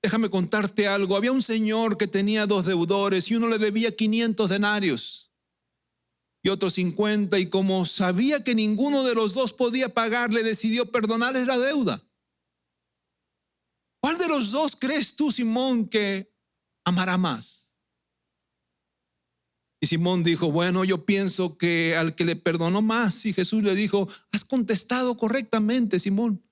Déjame contarte algo. Había un señor que tenía 2 deudores, y uno le debía 500 denarios y otro 50, y como sabía que ninguno de los dos podía pagarle, decidió perdonarle la deuda. ¿Cuál de los dos crees tú, Simón, que amará más? Y Simón dijo: bueno, yo pienso que al que le perdonó más. Y Jesús le dijo: has contestado correctamente, Simón.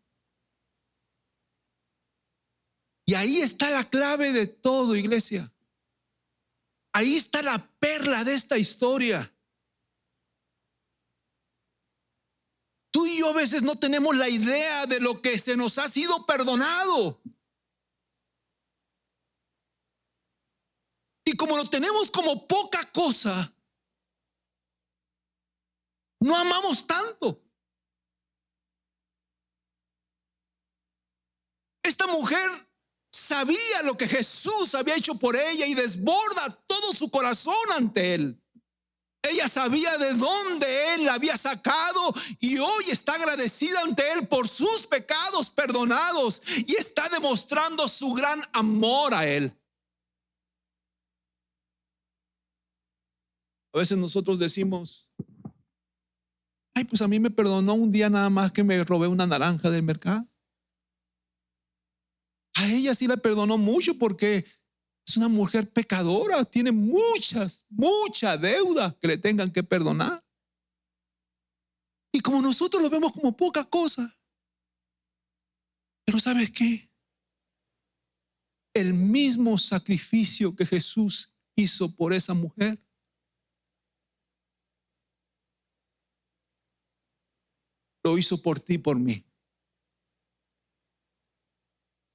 Y ahí está la clave de todo, iglesia. Ahí está la perla de esta historia. Tú y yo a veces no tenemos la idea de lo que se nos ha sido perdonado. Y como lo tenemos como poca cosa, no amamos tanto. Esta mujer sabía lo que Jesús había hecho por ella y desborda todo su corazón ante él. Ella sabía de dónde él la había sacado, y hoy está agradecida ante él por sus pecados perdonados, y está demostrando su gran amor a él. A veces nosotros decimos: ay, pues a mí me perdonó un día nada más que me robé una naranja del mercado. A ella sí la perdonó mucho porque es una mujer pecadora, tiene mucha deuda que le tengan que perdonar. Y como nosotros lo vemos como poca cosa, pero ¿sabes qué? El mismo sacrificio que Jesús hizo por esa mujer, lo hizo por ti y por mí,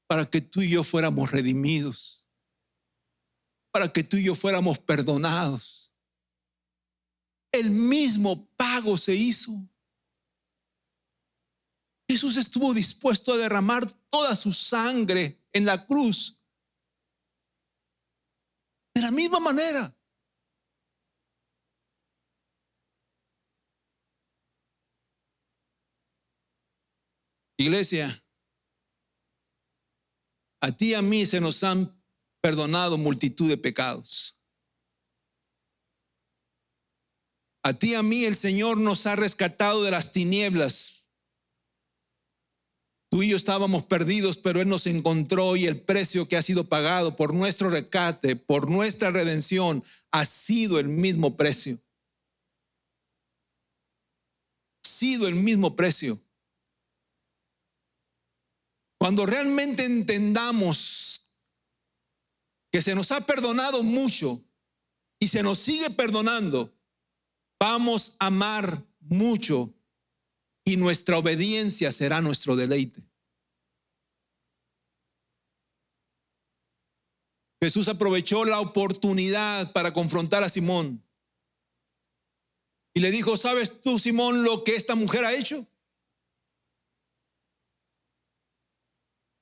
para que tú y yo fuéramos redimidos, para que tú y yo fuéramos perdonados. El mismo pago se hizo. Jesús estuvo dispuesto a derramar toda su sangre en la cruz. De la misma manera. Iglesia, a ti y a mí se nos han perdonado multitud de pecados. A ti y a mí el Señor nos ha rescatado de las tinieblas. Tú y yo estábamos perdidos, pero Él nos encontró, y el precio que ha sido pagado por nuestro rescate, por nuestra redención, ha sido el mismo precio. Ha sido el mismo precio. Cuando realmente entendamos que se nos ha perdonado mucho y se nos sigue perdonando, vamos a amar mucho, y nuestra obediencia será nuestro deleite. Jesús aprovechó la oportunidad para confrontar a Simón y le dijo: ¿sabes tú, Simón, lo que esta mujer ha hecho?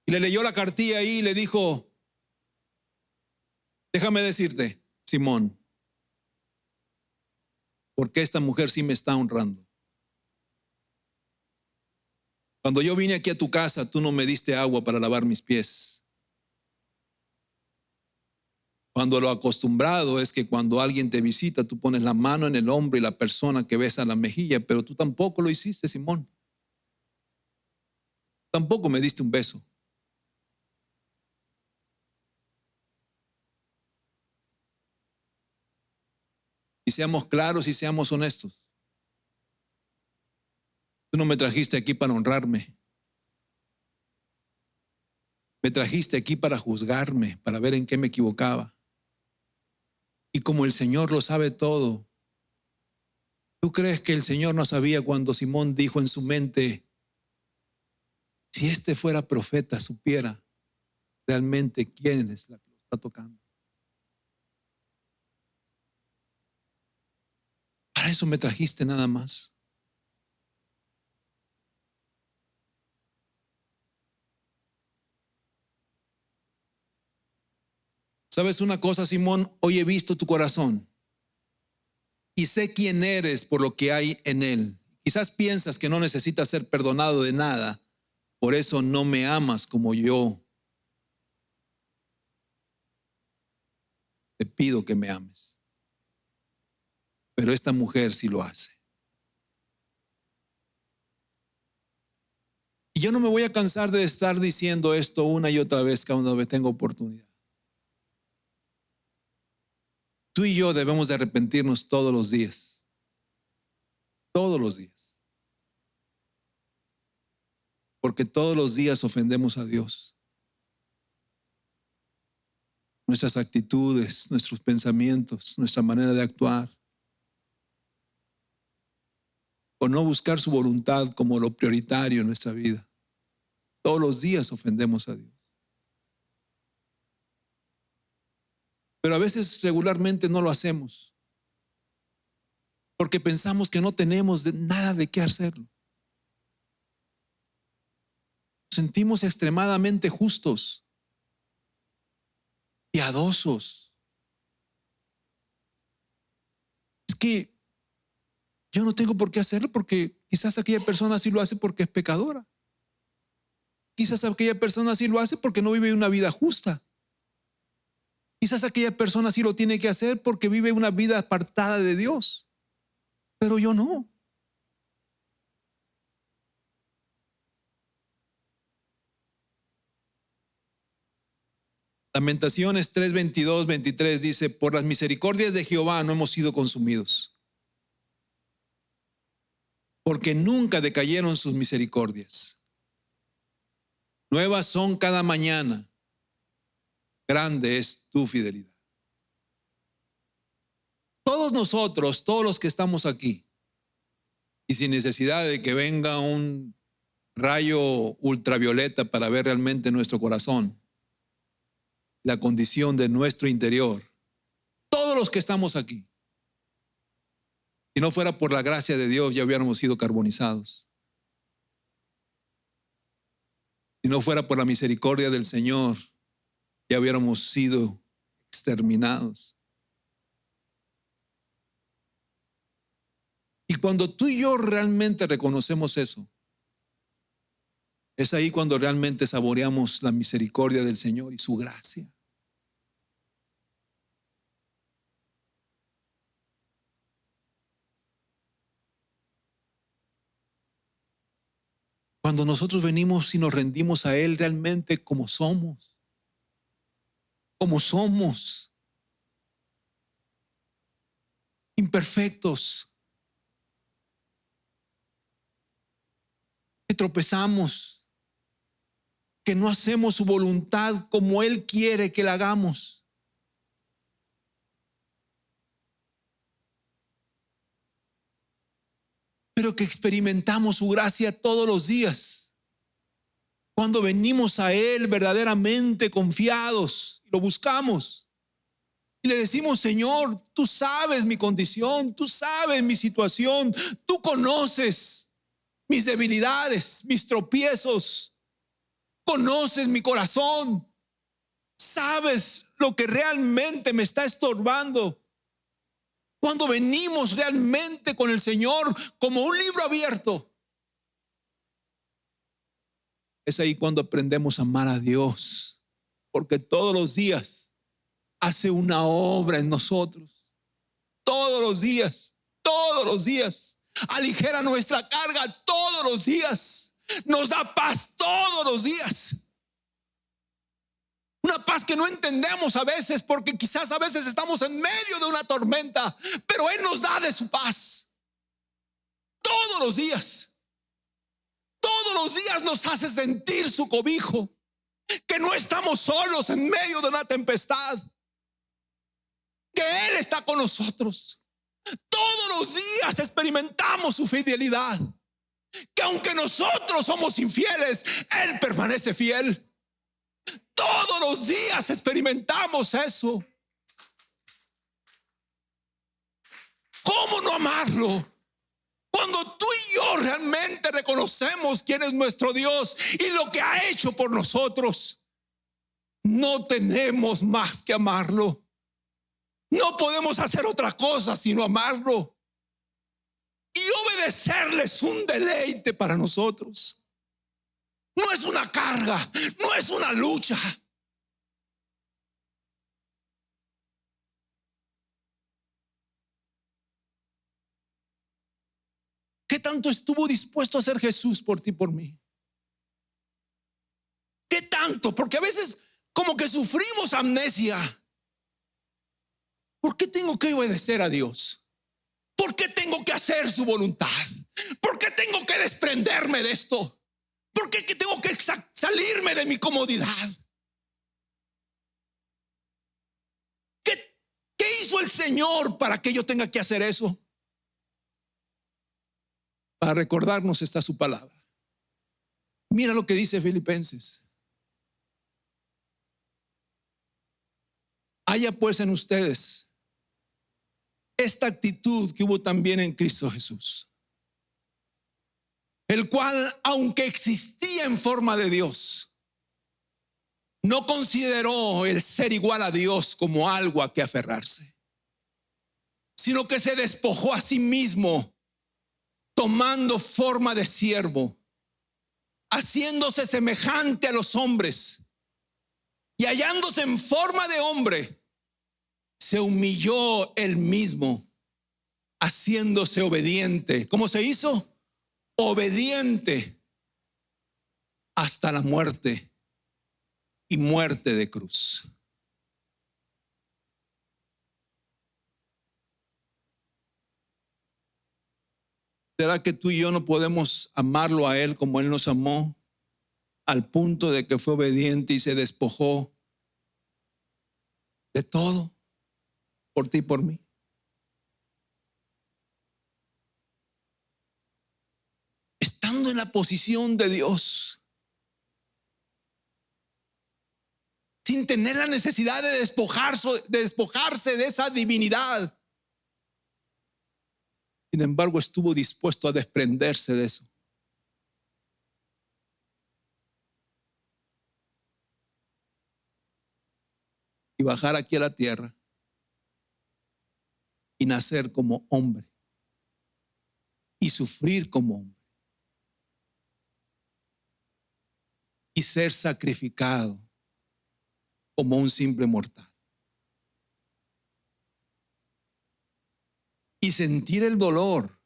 Y le leyó la cartilla ahí y le dijo: déjame decirte, Simón, porque esta mujer sí me está honrando. Cuando yo vine aquí a tu casa, tú no me diste agua para lavar mis pies. Cuando lo acostumbrado es que cuando alguien te visita, tú pones la mano en el hombro y la persona que besa la mejilla, pero tú tampoco lo hiciste, Simón. Tampoco me diste un beso. Y seamos claros y seamos honestos. Tú no me trajiste aquí para honrarme. Me trajiste aquí para juzgarme, para ver en qué me equivocaba. Y como el Señor lo sabe todo, ¿tú crees que el Señor no sabía cuando Simón dijo en su mente, si este fuera profeta, supiera realmente quién es la que lo está tocando? Para eso me trajiste nada más. ¿Sabes una cosa, Simón? Hoy he visto tu corazón y sé quién eres por lo que hay en él. Quizás piensas que no necesitas ser perdonado de nada, por eso no me amas como yo te pido que me ames. Pero esta mujer sí lo hace. Y yo no me voy a cansar de estar diciendo esto una y otra vez cada vez que tengo oportunidad. Tú y yo debemos de arrepentirnos todos los días. Todos los días. Porque todos los días ofendemos a Dios. Nuestras actitudes, nuestros pensamientos, nuestra manera de actuar. O no buscar su voluntad como lo prioritario en nuestra vida. Todos los días ofendemos a Dios. Pero a veces regularmente no lo hacemos. Porque pensamos que no tenemos nada de qué hacerlo. Nos sentimos extremadamente justos, piadosos. Es que yo no tengo por qué hacerlo porque quizás aquella persona sí lo hace porque es pecadora. Quizás aquella persona sí lo hace porque no vive una vida justa. Quizás aquella persona sí lo tiene que hacer porque vive una vida apartada de Dios. Pero yo no. Lamentaciones 3:22, 23 dice, por las misericordias de Jehová no hemos sido consumidos, porque nunca decayeron sus misericordias. Nuevas son cada mañana, grande es tu fidelidad. Todos nosotros, todos los que estamos aquí, y sin necesidad de que venga un rayo ultravioleta para ver realmente nuestro corazón, la condición de nuestro interior, todos los que estamos aquí, si no fuera por la gracia de Dios ya hubiéramos sido carbonizados. Si no fuera por la misericordia del Señor ya hubiéramos sido exterminados. Y cuando tú y yo realmente reconocemos eso, es ahí cuando realmente saboreamos la misericordia del Señor y su gracia. Cuando nosotros venimos y nos rendimos a Él realmente como somos. Como somos. Imperfectos. Que tropezamos. Que no hacemos su voluntad como Él quiere que la hagamos. Pero que experimentamos su gracia todos los días. Cuando venimos a Él verdaderamente confiados, lo buscamos y le decimos, Señor, tú sabes mi condición, tú sabes mi situación, tú conoces mis debilidades, mis tropiezos, conoces mi corazón, sabes lo que realmente me está estorbando. Cuando venimos realmente con el Señor como un libro abierto, es ahí cuando aprendemos a amar a Dios, porque todos los días hace una obra en nosotros. Todos los días, aligera nuestra carga todos los días, nos da paz todos los días. Una paz que no entendemos a veces, porque quizás a veces estamos en medio de una tormenta, pero Él nos da de su paz. Todos los días nos hace sentir su cobijo, que no estamos solos en medio de una tempestad, que Él está con nosotros. Todos los días experimentamos su fidelidad, que aunque nosotros somos infieles, Él permanece fiel. Todos los días experimentamos eso. ¿Cómo no amarlo? Cuando tú y yo realmente reconocemos quién es nuestro Dios y lo que ha hecho por nosotros, no tenemos más que amarlo. No podemos hacer otra cosa sino amarlo. Y obedecerle es un deleite para nosotros. No es una carga, no es una lucha. ¿Qué tanto estuvo dispuesto a hacer Jesús por ti y por mí? ¿Qué tanto? Porque a veces como que sufrimos amnesia. ¿Por qué tengo que obedecer a Dios? ¿Por qué tengo que hacer su voluntad? ¿Por qué tengo que desprenderme de esto? ¿Por qué tengo que salirme de mi comodidad? ¿Qué hizo el Señor para que yo tenga que hacer eso? Para recordarnos está su palabra. Mira lo que dice Filipenses. Haya pues en ustedes esta actitud que hubo también en Cristo Jesús, el cual, aunque existía en forma de Dios, no consideró el ser igual a Dios como algo a que aferrarse, sino que se despojó a sí mismo, tomando forma de siervo, haciéndose semejante a los hombres, y hallándose en forma de hombre, se humilló él mismo, haciéndose obediente. ¿Cómo se hizo? Obediente hasta la muerte, y muerte de cruz. ¿Será que tú y yo no podemos amarlo a Él como Él nos amó, al punto de que fue obediente y se despojó de todo por ti y por mí? Estando en la posición de Dios, sin tener la necesidad de despojarse de esa divinidad, sin embargo estuvo dispuesto a desprenderse de eso. Y bajar aquí a la tierra y nacer como hombre y sufrir como hombre y ser sacrificado como un simple mortal y sentir el dolor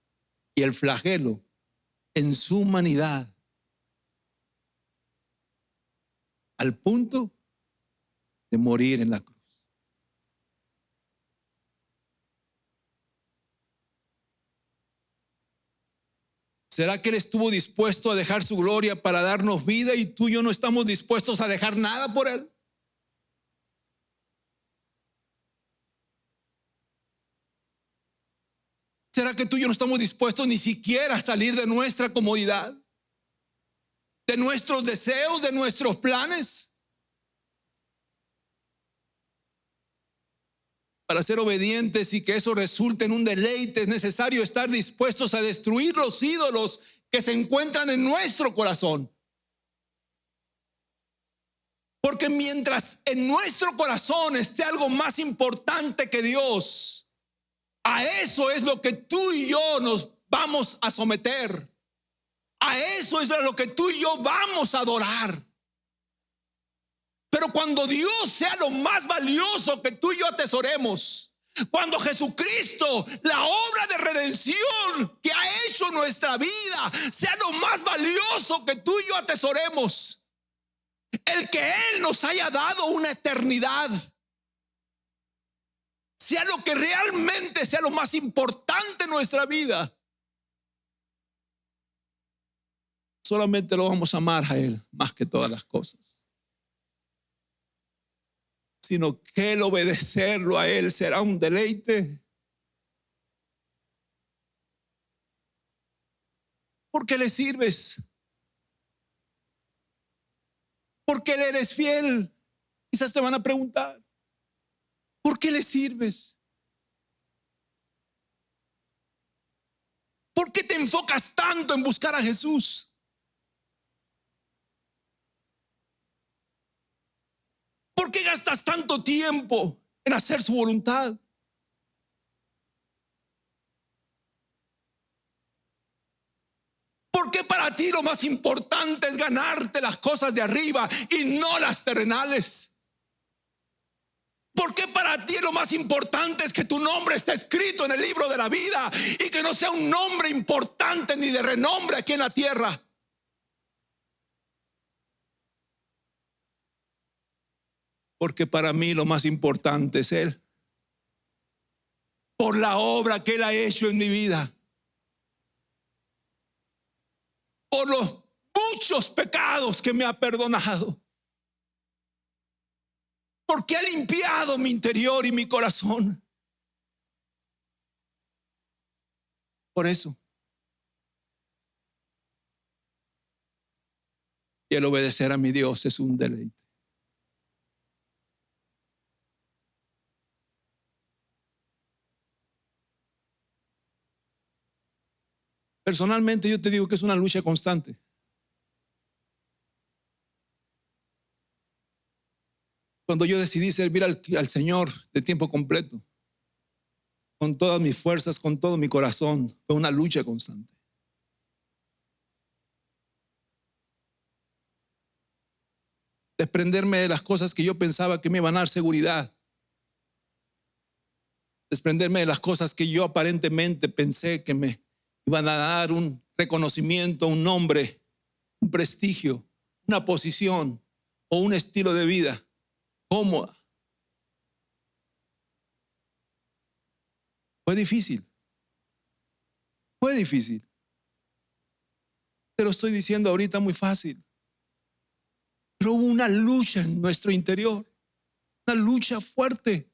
y el flagelo en su humanidad, al punto de morir en la cruz. ¿Será que Él estuvo dispuesto a dejar su gloria para darnos vida y tú y yo no estamos dispuestos a dejar nada por Él? ¿Será que tú y yo no estamos dispuestos ni siquiera a salir de nuestra comodidad, de nuestros deseos, de nuestros planes? Para ser obedientes y que eso resulte en un deleite, es necesario estar dispuestos a destruir los ídolos que se encuentran en nuestro corazón. Porque mientras en nuestro corazón esté algo más importante que Dios, a eso es lo que tú y yo nos vamos a someter. A eso es lo que tú y yo vamos a adorar. Pero cuando Dios sea lo más valioso que tú y yo atesoremos, cuando Jesucristo, la obra de redención que ha hecho nuestra vida, sea lo más valioso que tú y yo atesoremos, el que Él nos haya dado una eternidad, sea lo que realmente sea lo más importante en nuestra vida, solamente lo vamos a amar a Él más que todas las cosas. Sino que el obedecerlo a Él será un deleite. ¿Por qué le sirves? ¿Por qué le eres fiel? Quizás te van a preguntar, ¿por qué le sirves? ¿Por qué te enfocas tanto en buscar a Jesús? ¿Por qué gastas tanto tiempo en hacer su voluntad? ¿Por qué para ti lo más importante es ganarte las cosas de arriba y no las terrenales? ¿Por qué para ti lo más importante es que tu nombre esté escrito en el libro de la vida y que no sea un nombre importante ni de renombre aquí en la tierra? Porque para mí lo más importante es Él. Por la obra que Él ha hecho en mi vida. Por los muchos pecados que me ha perdonado. Porque ha limpiado mi interior y mi corazón. Por eso. Y el obedecer a mi Dios es un deleite. Personalmente yo te digo que es una lucha constante. Cuando yo decidí servir al Señor de tiempo completo, con todas mis fuerzas, con todo mi corazón, fue una lucha constante. Desprenderme de las cosas que yo pensaba que me iban a dar seguridad. Desprenderme de las cosas que yo aparentemente pensé que me iban a dar un reconocimiento, un nombre, un prestigio, una posición o un estilo de vida cómoda. Fue difícil. Fue difícil. Pero estoy diciendo ahorita muy fácil. Pero hubo una lucha en nuestro interior. Una lucha fuerte.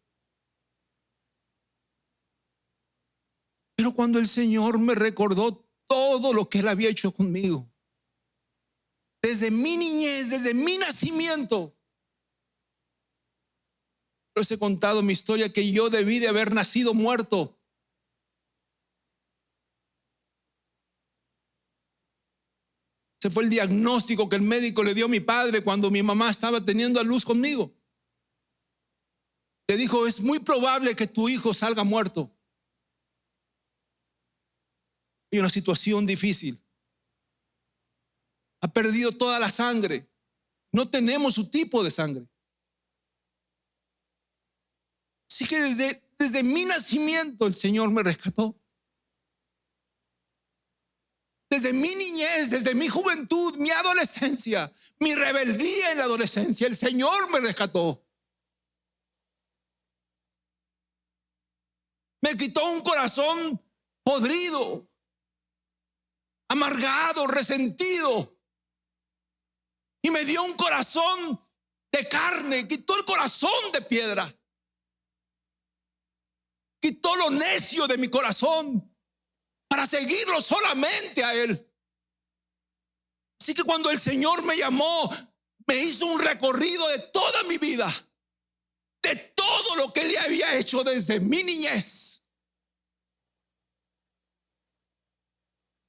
Pero cuando el Señor me recordó todo lo que Él había hecho conmigo, desde mi niñez, desde mi nacimiento, les he contado mi historia que yo debí de haber nacido muerto. Ese fue el diagnóstico que el médico le dio a mi padre cuando mi mamá estaba teniendo a luz conmigo. Le dijo, es muy probable que tu hijo salga muerto. Hay una situación difícil. Ha perdido toda la sangre. No tenemos su tipo de sangre. Así que desde mi nacimiento el Señor me rescató. Desde mi niñez, desde mi juventud, mi adolescencia, mi rebeldía en la adolescencia, el Señor me rescató. Me quitó un corazón podrido, amargado, resentido. Y me dio un corazón de carne, quitó el corazón de piedra. Quitó lo necio de mi corazón para seguirlo solamente a Él. Así que cuando el Señor me llamó, me hizo un recorrido de toda mi vida, de todo lo que Él había hecho desde mi niñez.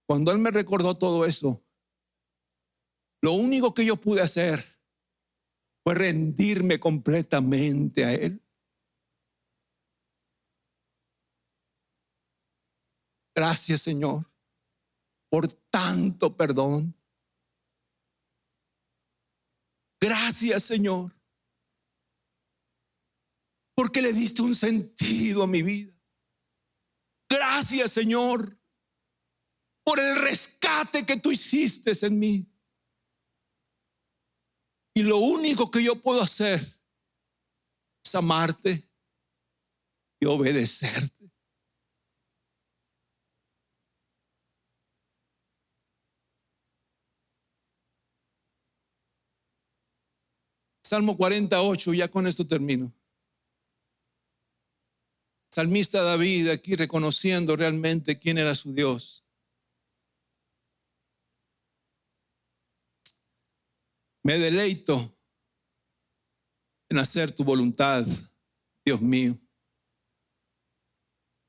Cuando Él me recordó todo eso, lo único que yo pude hacer fue rendirme completamente a Él. Gracias, Señor, por tanto perdón. Gracias, Señor, porque le diste un sentido a mi vida. Gracias, Señor, por el rescate que tú hiciste en mí. Y lo único que yo puedo hacer es amarte y obedecerte. Salmo 48, ya con esto termino. Salmista David aquí reconociendo realmente quién era su Dios. Me deleito en hacer tu voluntad, Dios mío.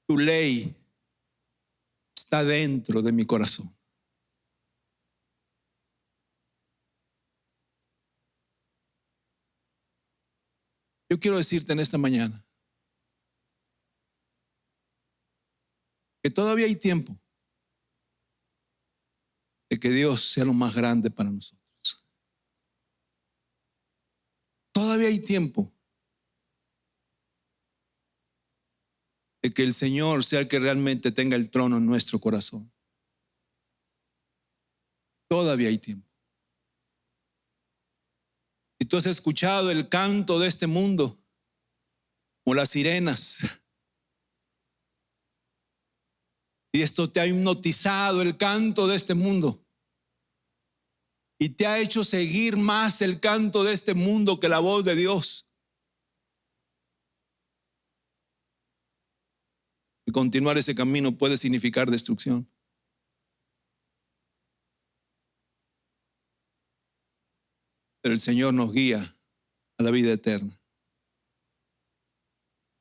Tu ley está dentro de mi corazón. Yo quiero decirte en esta mañana que todavía hay tiempo de que Dios sea lo más grande para nosotros. Todavía hay tiempo de que el Señor sea el que realmente tenga el trono en nuestro corazón. Todavía hay tiempo. Si tú has escuchado el canto de este mundo, como las sirenas, y esto te ha hipnotizado el canto de este mundo, y te ha hecho seguir más el canto de este mundo que la voz de Dios, y continuar ese camino puede significar destrucción. Pero el Señor nos guía a la vida eterna.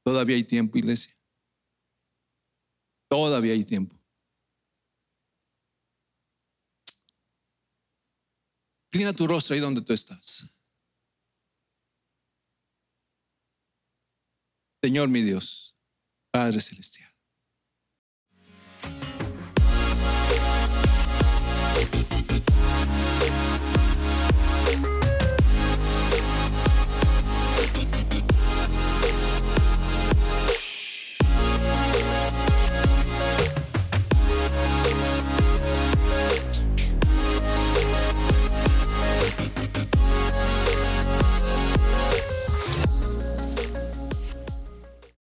Todavía hay tiempo, iglesia. Todavía hay tiempo. Inclina tu rostro ahí donde tú estás. Señor mi Dios, Padre Celestial.